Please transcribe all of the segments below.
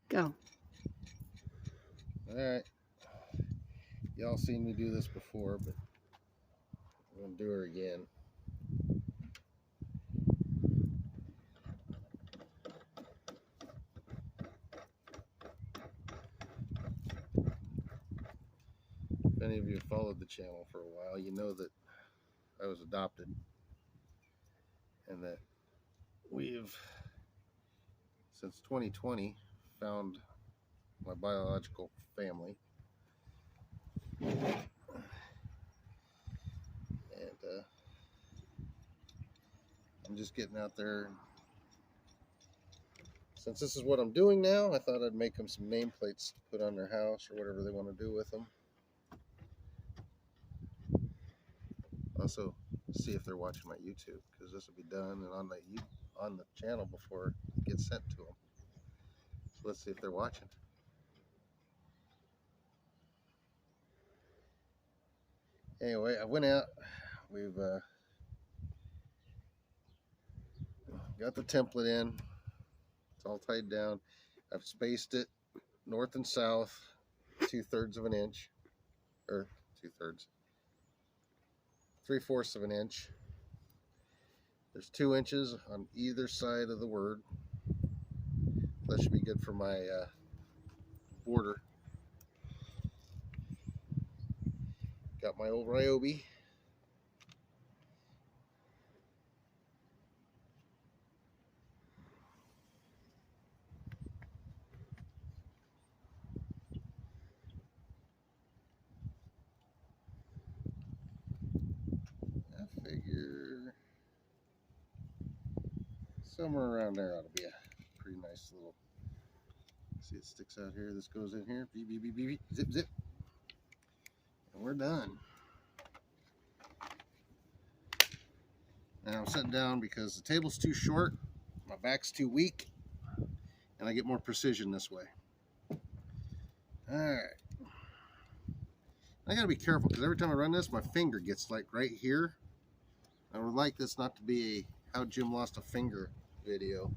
Go. Alright. Y'all seen me do this before, but I'm going to do her again. If any of you have followed the channel for a while, you know that I was adopted and that we've, since 2020, found my biological family. And I'm just getting out there. Since this is what I'm doing now, I thought I'd make them some nameplates to put on their house or whatever they want to do with them. Also, see if they're watching my YouTube, because this will be done and on the channel before it gets sent to them. So let's see if they're watching. Anyway, I went out. We've got the template in. It's all tied down. I've spaced it north and south 2/3 of an inch, or 2/3, 3/4 of an inch. There's 2 inches on either side of the word. That should be good for my border. Got my old Ryobi. I figure somewhere around there ought to be a pretty nice little. See, it sticks out here. This goes in here. Beep, beep, beep, beep, zip, zip. And we're done. Now I'm sitting down because the table's too short, my back's too weak, and I get more precision this way. Alright. I gotta be careful because every time I run this, my finger gets like right here. I would like this not to be a how Jim lost a finger video.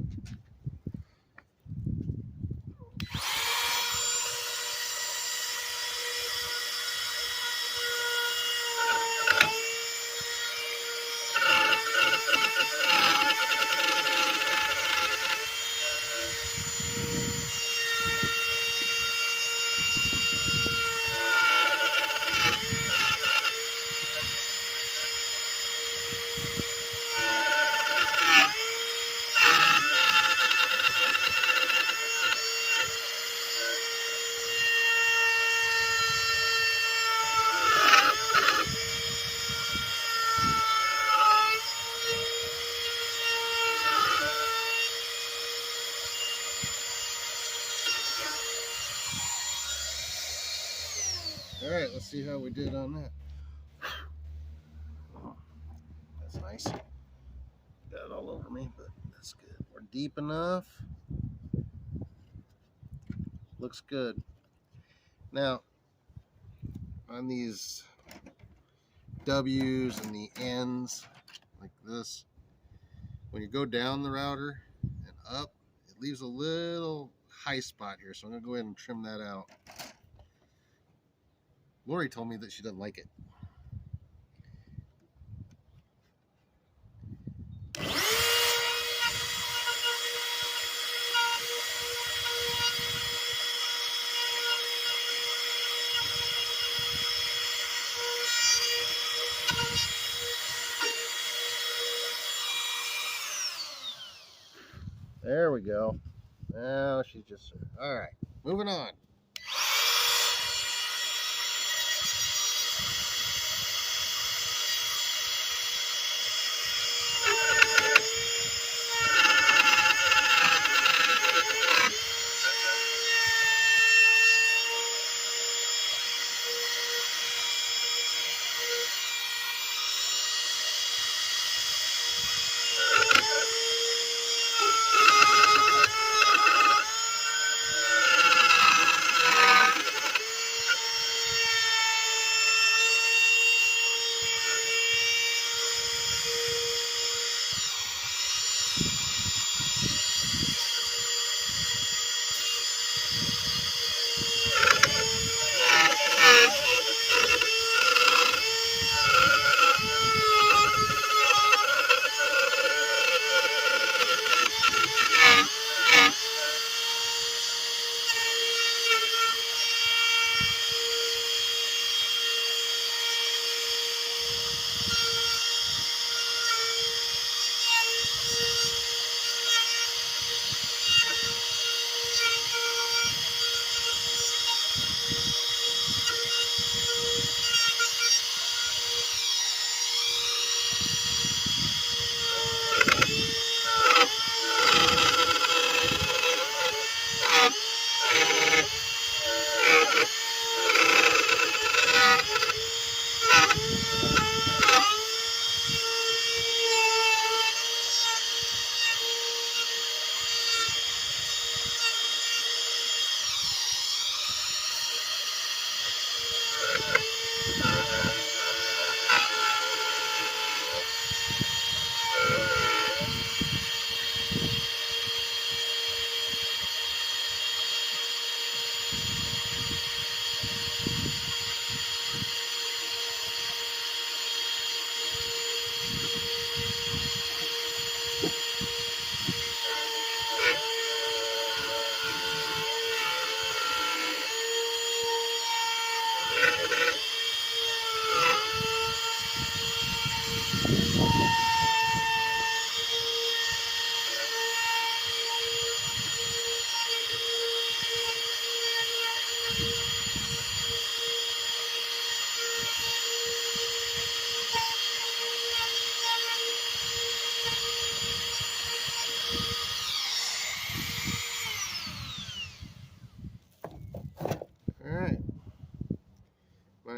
Alright, let's see how we did on that. That's nice. Got it all over me, but that's good. We're deep enough. Looks good. Now, on these W's and the N's, like this, when you go down the router and up, it leaves a little high spot here, so I'm going to go ahead and trim that out. Lori told me that she doesn't like it. There we go. Now she's just... Alright, moving on.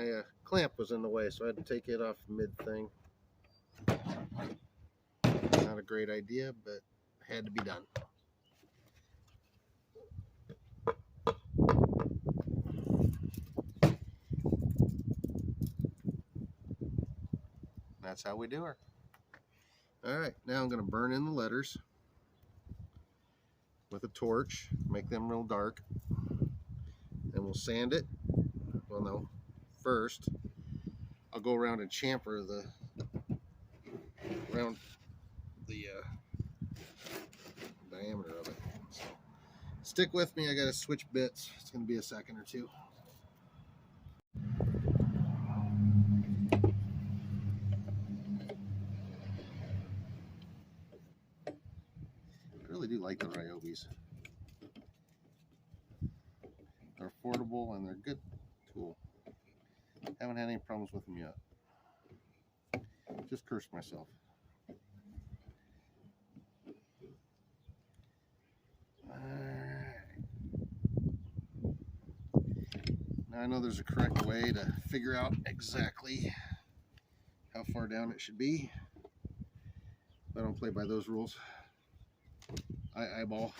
my clamp was in the way, so I had to take it off mid thing. Not a great idea, but had to be done. That's how we do her. All right, now I'm going to burn in the letters with a torch, make them real dark, and we'll sand it. Well, no, first I'll go around and chamfer around the diameter of it. So stick with me, I got to switch bits. It's going to be a second or two. I really do like the Ryobis. They're affordable and they're a good tool. Haven't had any problems with them yet. Just cursed myself. Alright. Now I know there's a correct way to figure out exactly how far down it should be. But I don't play by those rules. I eyeball.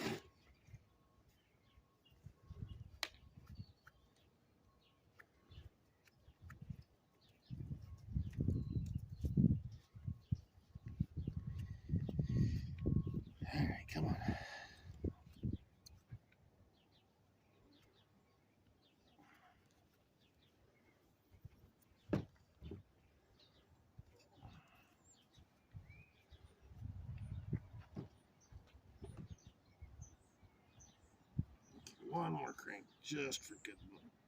Alright, come on. One more crank just for good.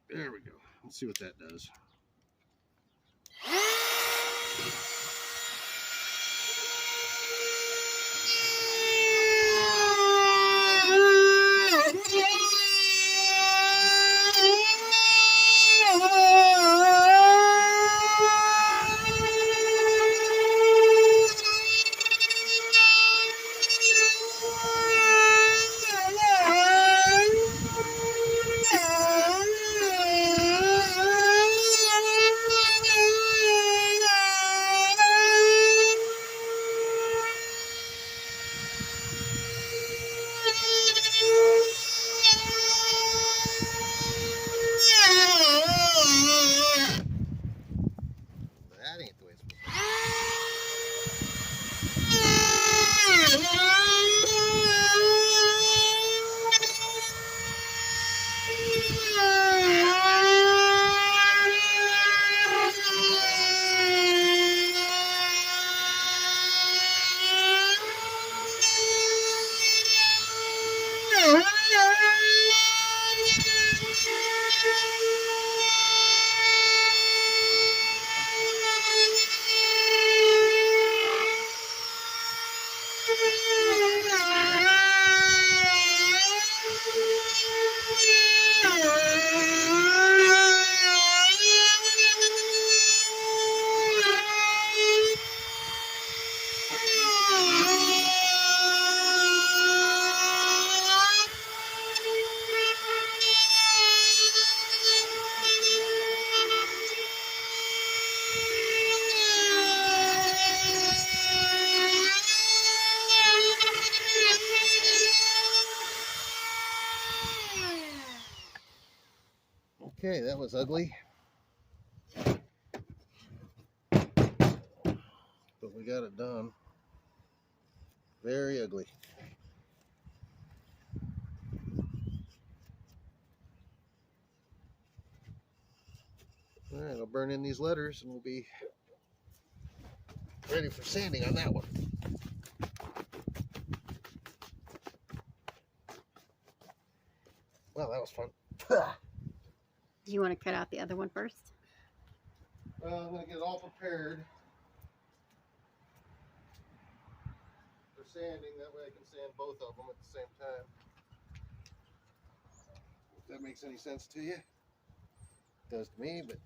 There we go. Let's see what that does. That ain't the way it's supposed Okay, that was ugly. But we got it done. Very ugly. Alright, I'll burn in these letters and we'll be ready for sanding on that one. Well, that was fun. Do you want to cut out the other one first? Well, I'm going to get it all prepared for sanding. That way I can sand both of them at the same time. If that makes any sense to you. It does to me, but...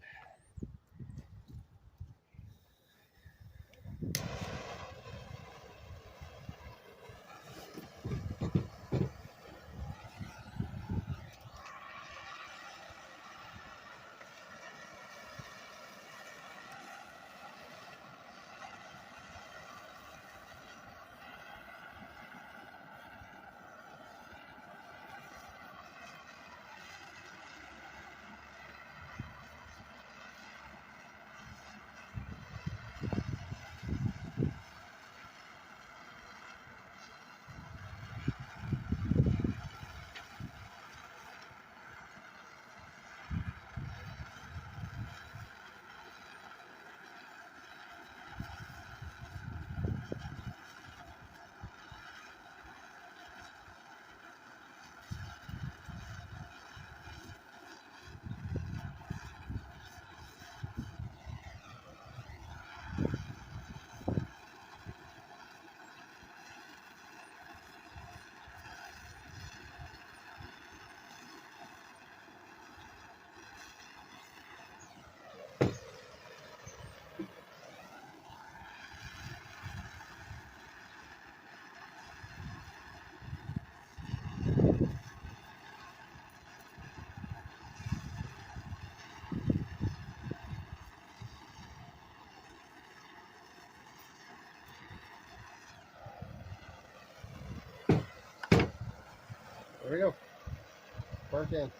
Park in.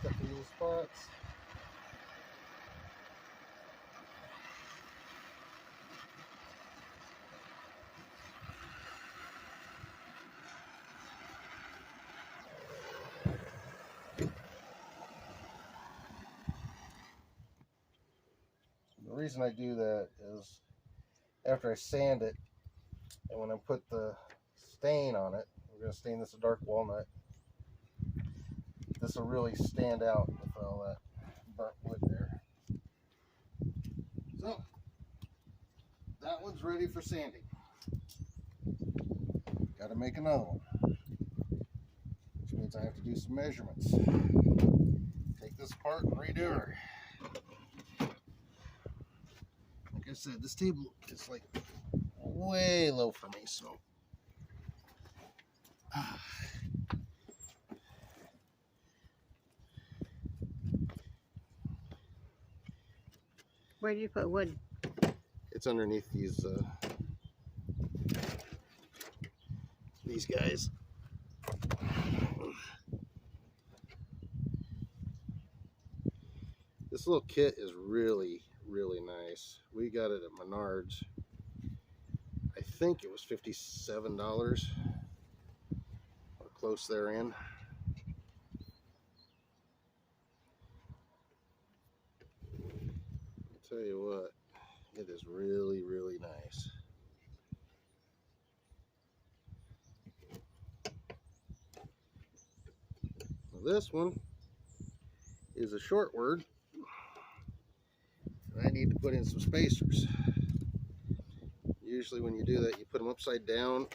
Cut the little spots. The reason I do that is after I sand it, and when I put the stain on it, we're going to stain this a dark walnut. This will really stand out with all that burnt wood there. So, that one's ready for sanding. Got to make another one, which means I have to do some measurements. Take this apart and redo her. Like I said, this table is like way low for me, so Where do you put wood? it's underneath these guys. This little kit is really nice. We got it at Menards. I think it was $57 or close therein. I'll tell you what, it is really nice. Now this one is a short word. I need to put in some spacers. Usually when you do that, you put them upside down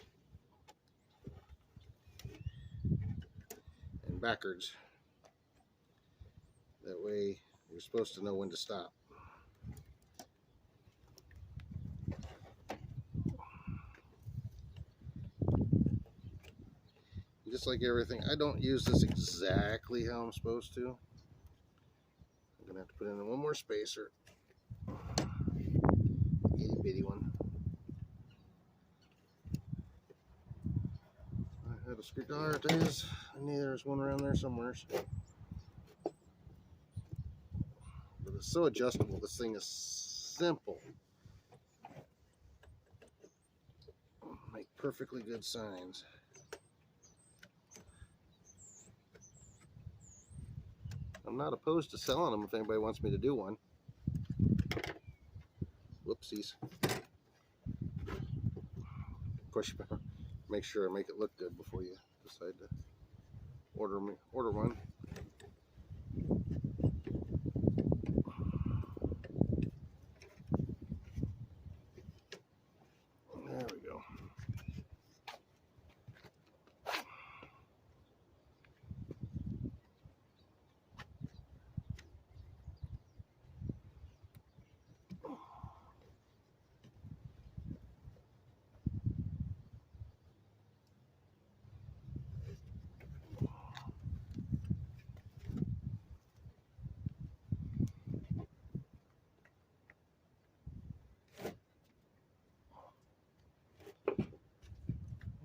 and backwards. That way you're supposed to know when to stop. Just like everything, I don't use this exactly how I'm supposed to. I'm gonna have to put in one more spacer. Itty bitty one. I had a screwdriver. There it is. I knew there was one around there somewhere. But it's so adjustable. This thing is simple. Make perfectly good signs. I'm not opposed to selling them if anybody wants me to do one. Whoopsies. Of course, you better make sure I make it look good before you decide to order one. There we go.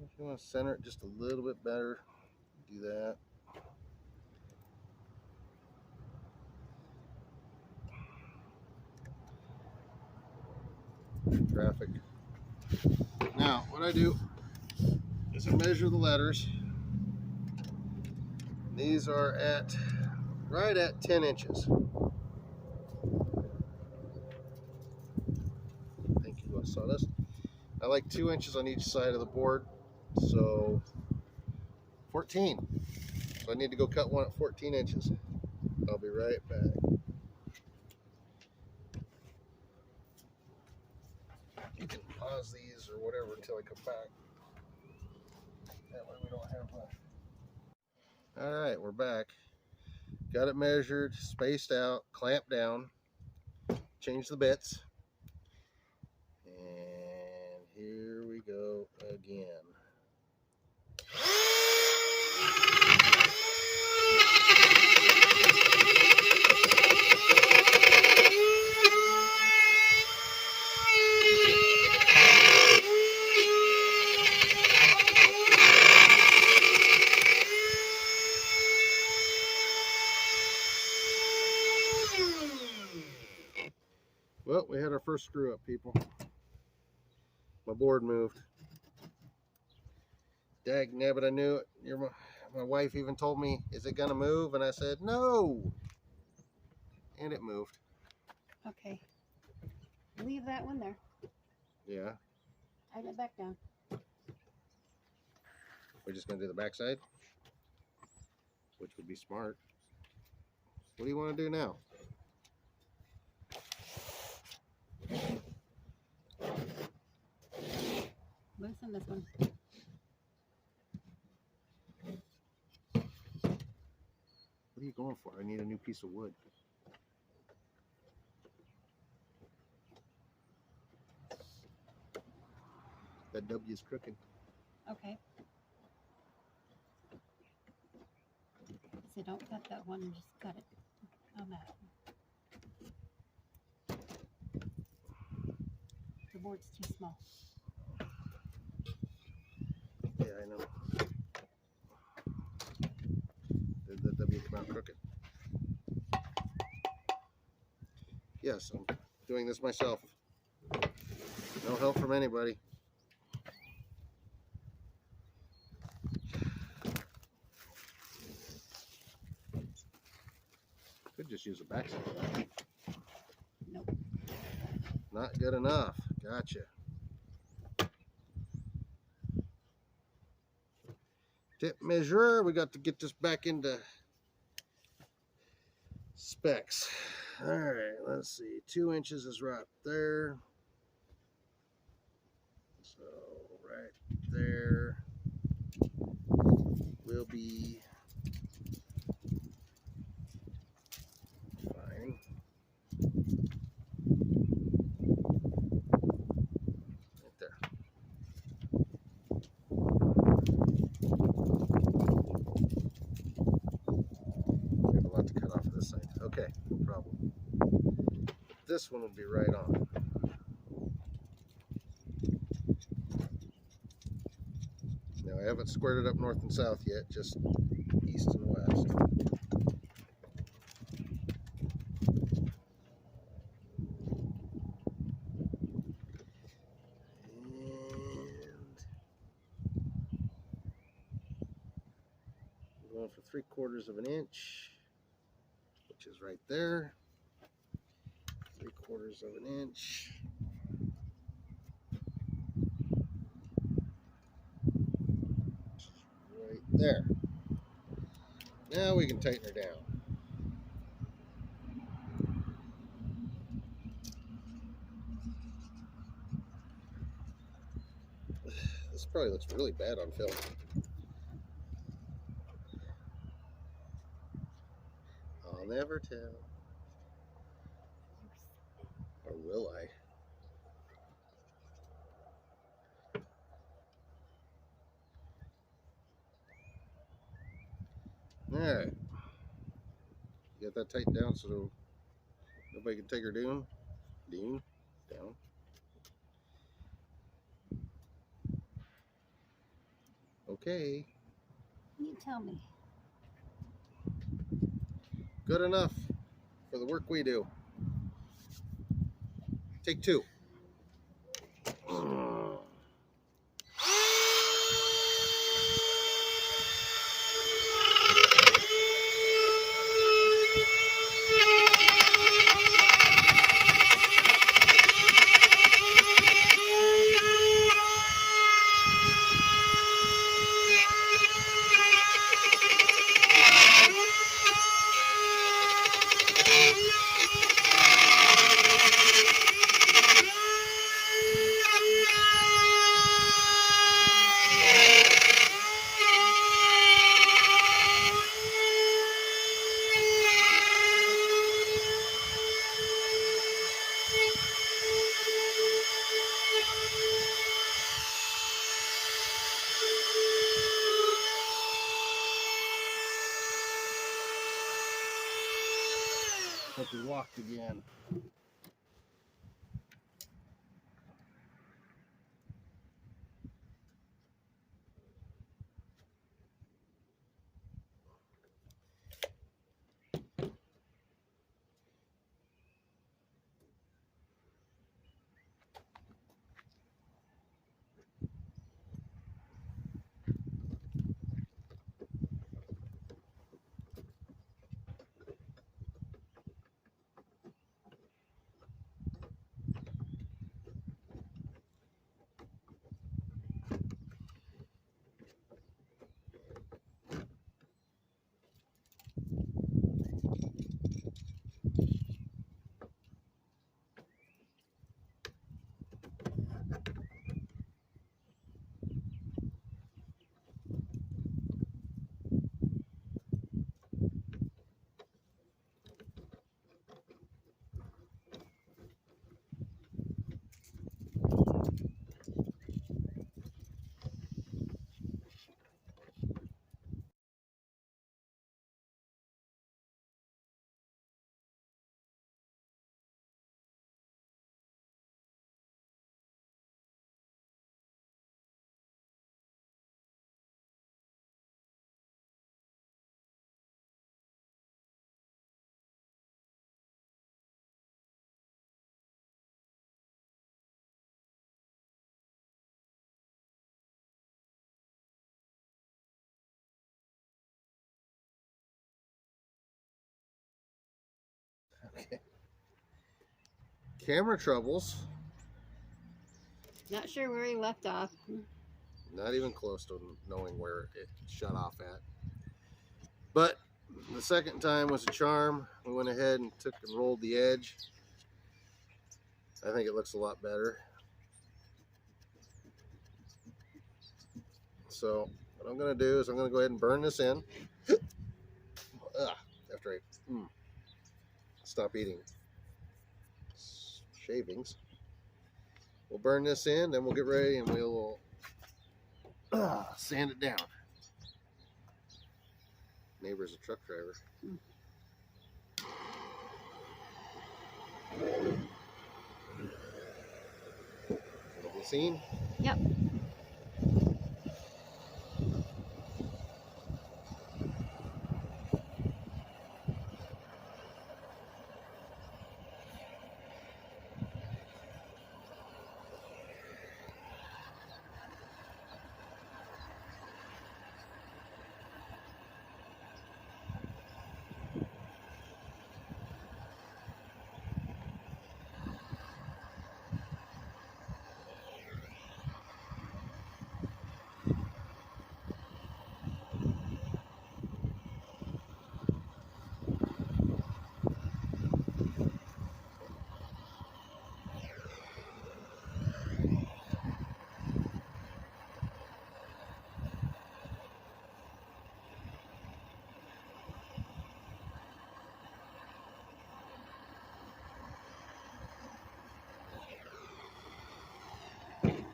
If you want to center it just a little bit better, do that. Traffic. Now, what I do is I measure the letters. These are right at 10 inches. Thank you, I saw this. I like 2 inches on each side of the board, so 14. So I need to go cut one at 14 inches. I'll be right back. You can pause these or whatever until I come back. That way we don't have much. All right, we're back. Got it measured, spaced out, clamped down, changed the bits. And here we go again. Well, we had our first screw up, people. My board moved. Dag nabbit, I knew it. My wife even told me, is it gonna move? And I said, no. And it moved. Okay. Leave that one there. Yeah. Tighten it back down. We're just gonna do the backside, which would be smart. What do you want to do now? Loosen this one. What are you going for? I need a new piece of wood. That W is crooked. Okay. So don't cut that one, just cut it on that. The board's too small. Yeah, I know. Did the W come out crooked? Yes, I'm doing this myself. No help from anybody. Could just use a backside of that. Nope. Not good enough. Gotcha. Tip measure. We got to get this back into specs. All right, let's see. 2 inches is right there. So right there will be fine. Right there. We have a lot to cut off of this side. Okay, no problem. This one will be right on. Now I haven't squared it up north and south yet, just east and west. And going for 3/4 of an inch, which is right there. 3/4 of an inch. Right there. Now we can tighten her down. This probably looks really bad on film. I'll never tell. Or will I? Alright. Get that tightened down so nobody can take her down. Down. Okay. You tell me. Good enough for the work we do. Take 2. Hope we walked again. camera troubles. Not sure where he left off. Not even close to knowing where it shut off at. But the second time was a charm. We went ahead and took and rolled the edge. I think it looks a lot better. So what I'm going to do is I'm going to go ahead and burn this in. After I stop eating shavings. We'll burn this in, then we'll get ready and we'll sand it down. Neighbor's a truck driver. Have you seen? Yep.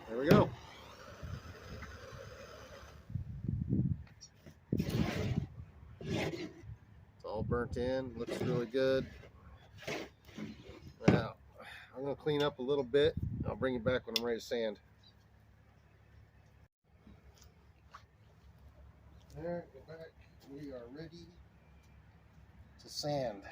There we go. It's all burnt in. Looks really good. Now, I'm going to clean up a little bit. I'll bring you back when I'm ready to sand. There, go back. We are ready to sand.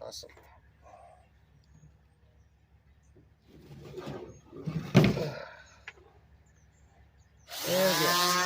Awesome. There we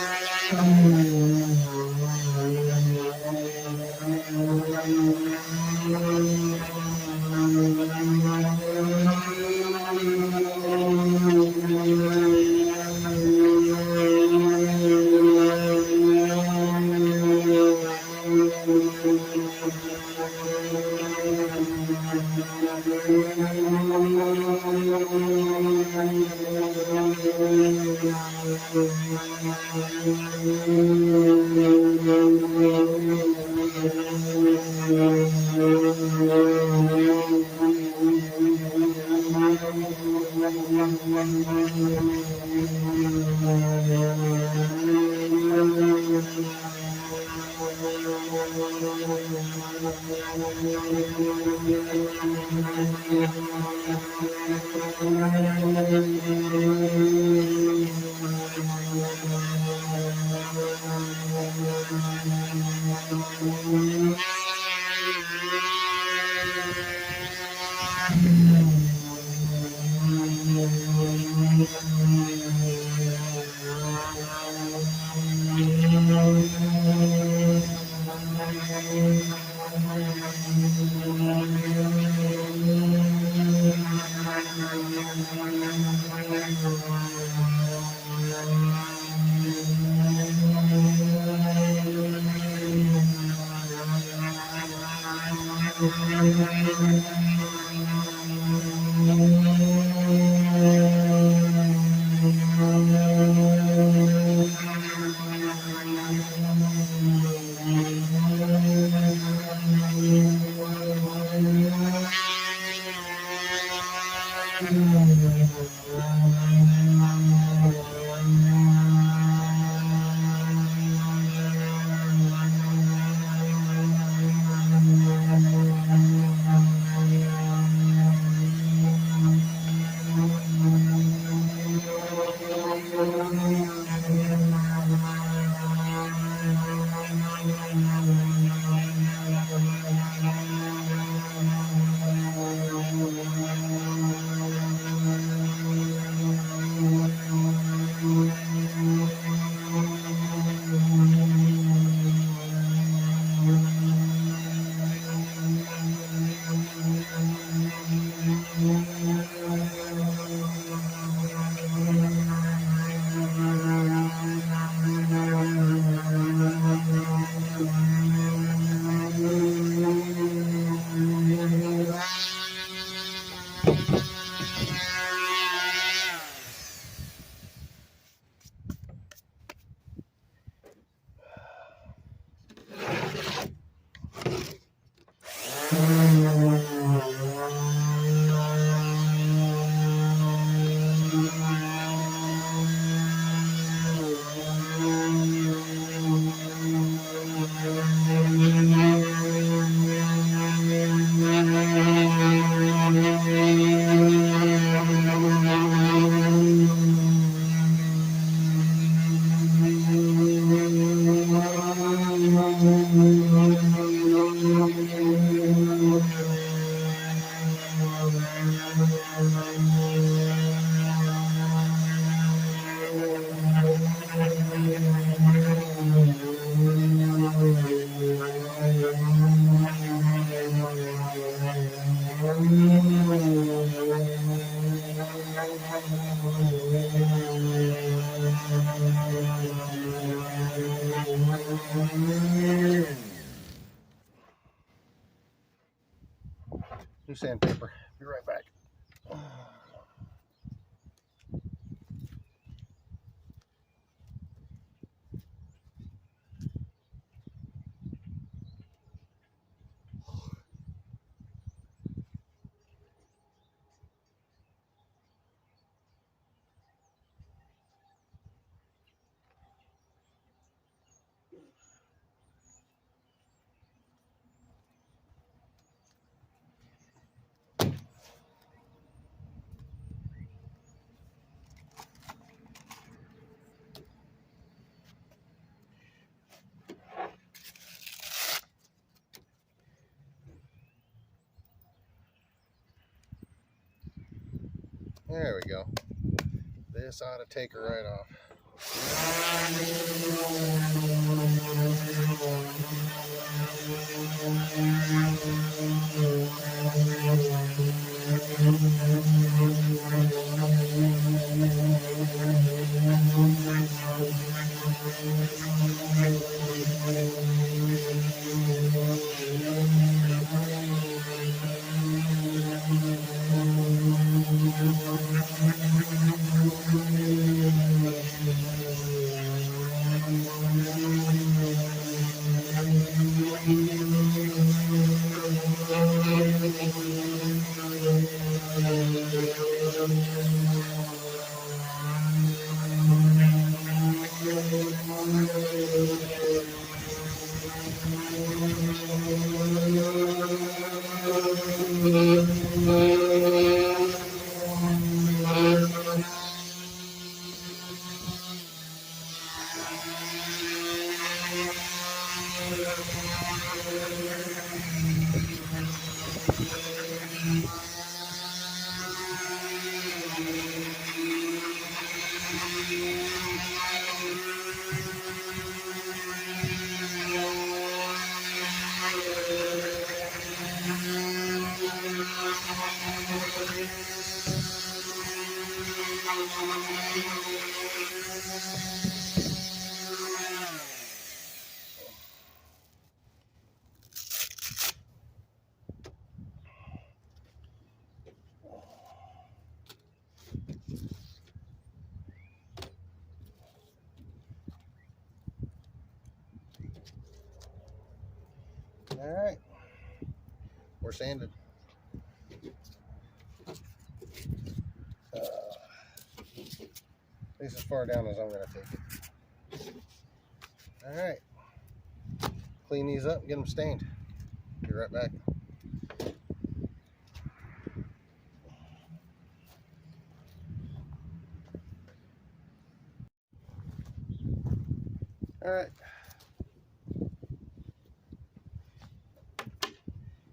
New sandpaper. Be right back. There we go. This ought to take her right off. All right, we're sanded. This is as far down as I'm going to take it. All right, clean these up, get them stained. Be right back. All right,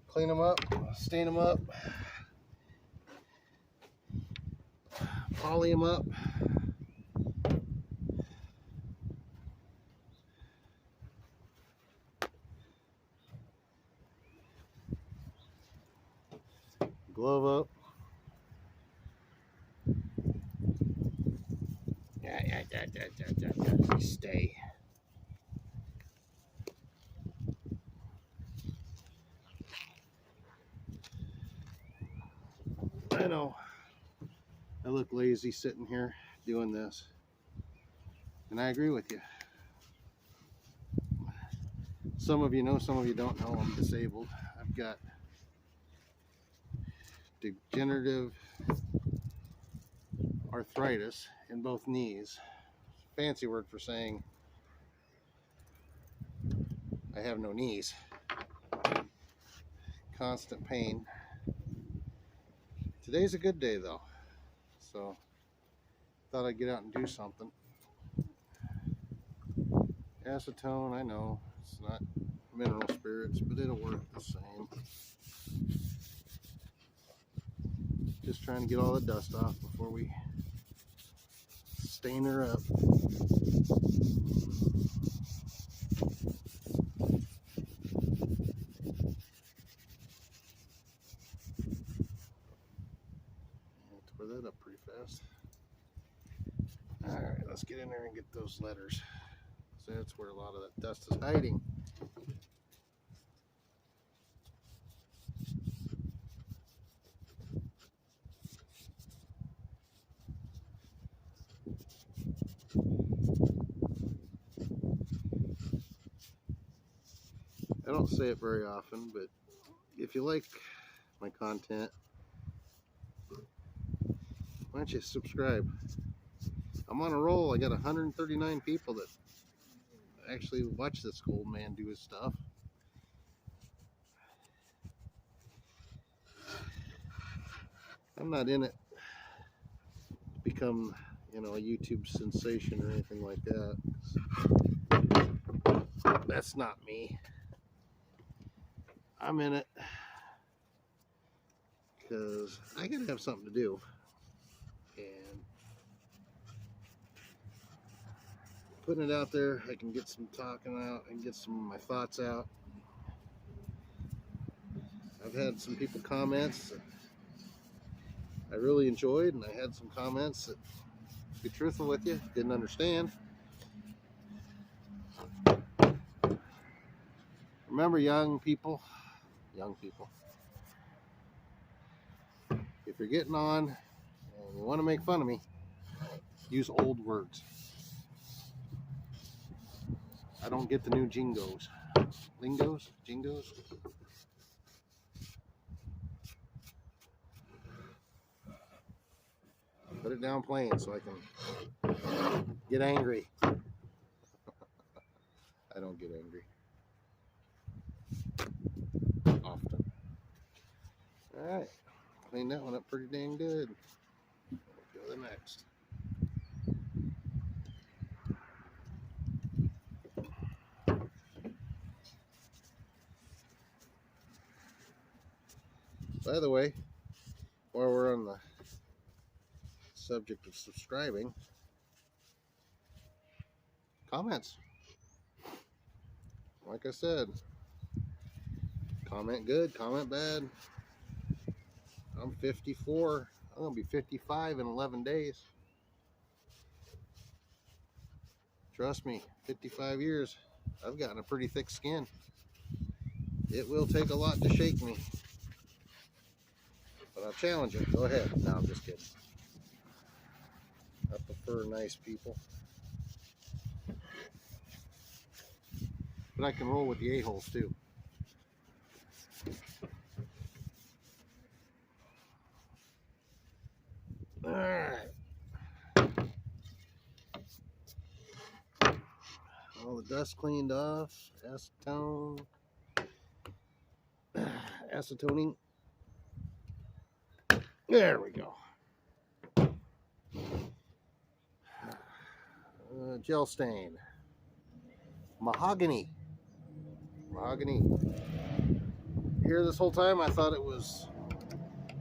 clean them up, stain them up, poly them up. Glove up. Yeah. Stay. I know. I look lazy sitting here doing this. And I agree with you. Some of you know, some of you don't know I'm disabled. I've got degenerative arthritis in both knees. Fancy word for saying I have no knees. Constant pain. Today's a good day though, so thought I'd get out and do something. Acetone, I know it's not mineral spirits, but it'll work the same. Just trying to get all the dust off before we stain her up. Tore that up pretty fast. Alright, let's get in there and get those letters. So that's where a lot of that dust is hiding. I don't say it very often, but if you like my content, why don't you subscribe? I'm on a roll. I got 139 people that actually watch this old man do his stuff. I'm not in it to become, you know, a YouTube sensation or anything like that. That's not me. I'm in it because I gotta have something to do. putting it out there, I can get some talking out and get some of my thoughts out. I've had some people comments that I really enjoyed, and I had some comments that, to be truthful with you, didn't understand. Remember, young people, if you're getting on and you want to make fun of me, use old words. I don't get the new jingos. Jingos? Put it down plain so I can get angry. I don't get angry often. Alright, cleaned that one up pretty dang good. Go to the next. By the way, while we're on the subject of subscribing, comments. Like I said, comment good, comment bad. I'm 54. I'm going to be 55 in 11 days. Trust me, 55 years, I've gotten a pretty thick skin. It will take a lot to shake me. But I'll challenge you. Go ahead. No, I'm just kidding. I prefer nice people. But I can roll with the a-holes too. Alright. All the dust cleaned off. Acetoning. There we go. Gel stain. Mahogany. Here this whole time I thought it was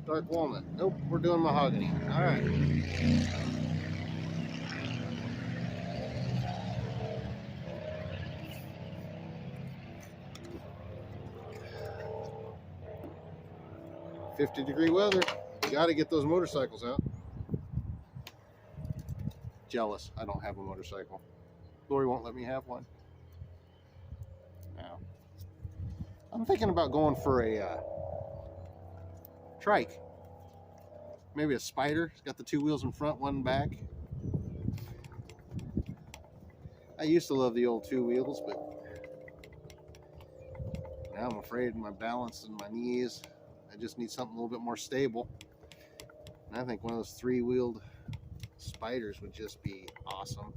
dark walnut. Nope, we're doing mahogany. Alright. "50-degree weather. You gotta get those motorcycles out." Jealous. I don't have a motorcycle. Lori won't let me have one. No. I'm thinking about going for a trike. Maybe a Spider. It's got the two wheels in front, one back. I used to love the old two wheels, but now I'm afraid of my balance and my knees. I just need something a little bit more stable. And I think one of those three-wheeled Spiders would just be awesome.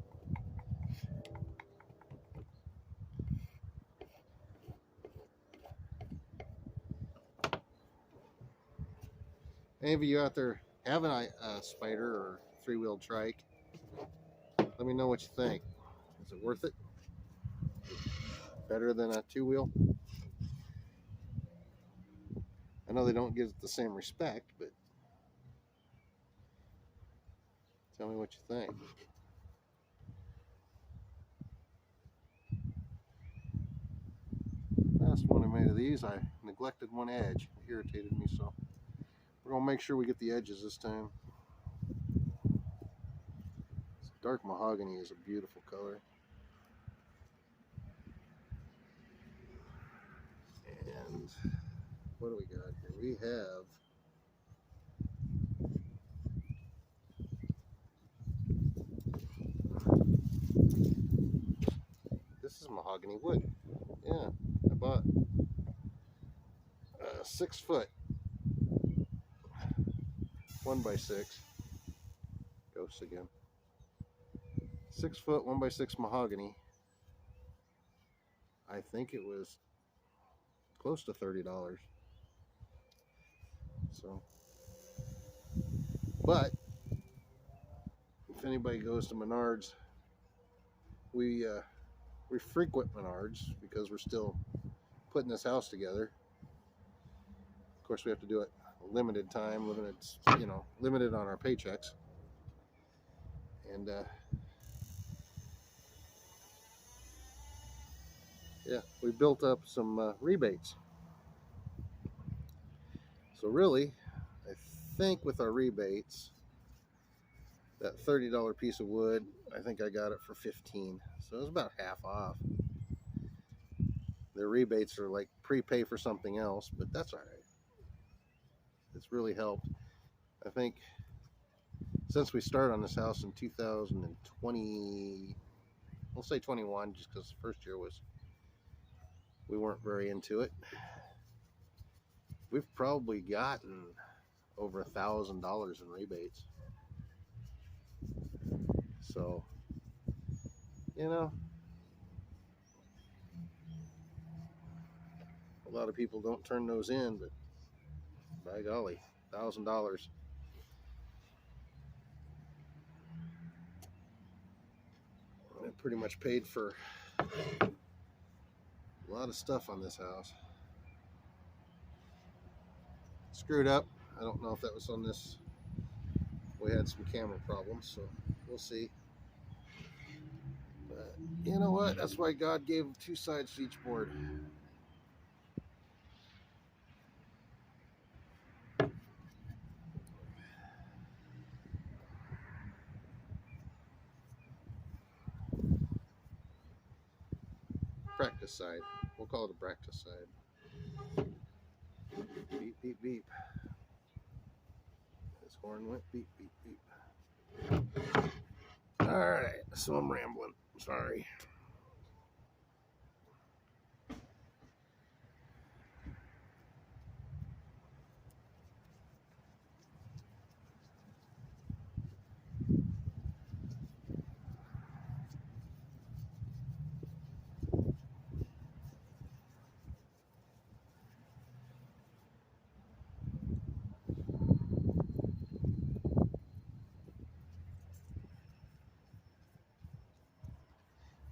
Any of you out there have a Spider or three-wheeled trike? Let me know what you think. Is it worth it? Better than a two-wheel? I know they don't give it the same respect, but tell me what you think. Last one I made of these, I neglected one edge. It irritated me, so we're going to make sure we get the edges this time. Dark mahogany is a beautiful color. And what do we got here? We have this is mahogany wood. Yeah, I bought 6 foot 1x6. Ghosts again. 6 foot 1x6 mahogany. I think it was close to $30. So, but if anybody goes to Menards, we frequent Menards because we're still putting this house together. Of course, we have to do it limited time, limited on our paychecks. And Yeah, we built up some rebates. So really, I think with our rebates, that $30 piece of wood, I think I got it for 15. So it was about half off. Their rebates are like prepay for something else, but that's all right. It's really helped. I think since we started on this house in 2020, we'll say 21, just because the first year we weren't very into it. We've probably gotten over $1,000 in rebates. So, you know, a lot of people don't turn those in, but by golly, $1,000. I pretty much paid for a lot of stuff on this house. Screwed up. I don't know if that was on this. We had some camera problems, so we'll see. But you know what? That's why God gave two sides to each board. Practice side. We'll call it a practice side. Beep, beep, beep. This horn went beep, beep, beep. Alright, so I'm rambling. Sorry.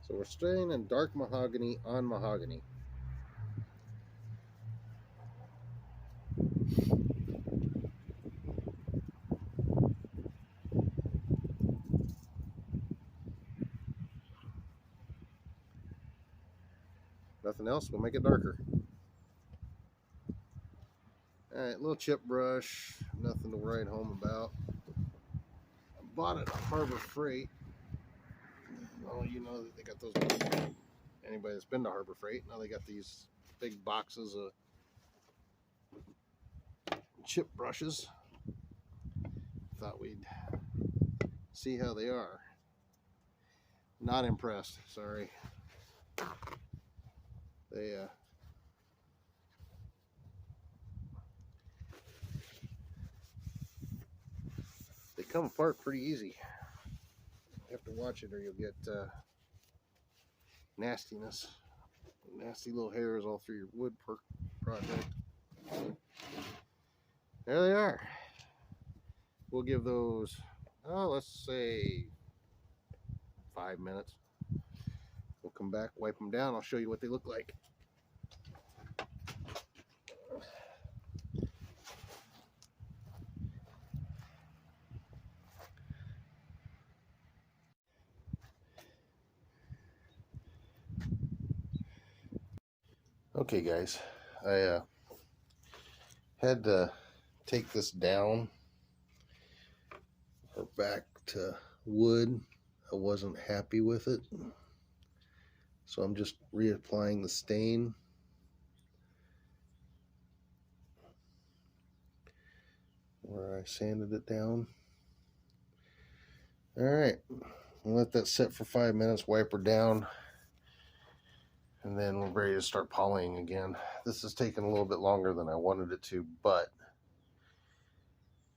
So we're staying in dark mahogany on mahogany. Nothing else, we'll make it darker. Alright, little chip brush, nothing to write home about. I bought it at Harbor Freight. Well, you know that they got those. Anybody that's been to Harbor Freight, now they got these big boxes of chip brushes. Thought we'd see how they are. Not impressed, sorry. They come apart pretty easy. You have to watch it or you'll get nastiness. Nasty little hairs all through your wood project. There they are. We'll give those, oh, let's say 5 minutes. We'll come back, wipe them down. I'll show you what they look like. Okay guys, I had to take this down or back to wood. I wasn't happy with it, so I'm just reapplying the stain. Where I sanded it down. Alright, let that sit for 5 minutes, wipe her down, and then we're ready to start polying again. This is taking a little bit longer than I wanted it to, but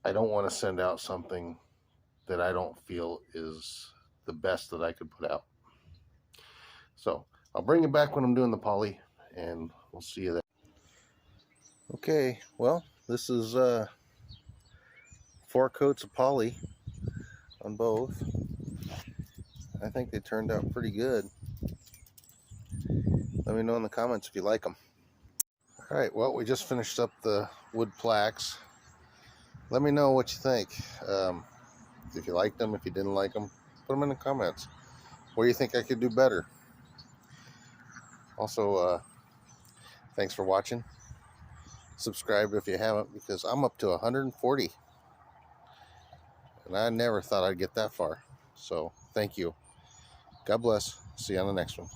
I don't want to send out something that I don't feel is the best that I could put out. So I'll bring it back when I'm doing the poly, and we'll see you there. Okay, well, this is 4 coats of poly on both. I think they turned out pretty good. Let me know in the comments if you like them. Alright, well, we just finished up the wood plaques. Let me know what you think. If you liked them, if you didn't like them, put them in the comments. What do you think I could do better? Also, thanks for watching. Subscribe if you haven't, because I'm up to 140. And I never thought I'd get that far. So, thank you. God bless. See you on the next one.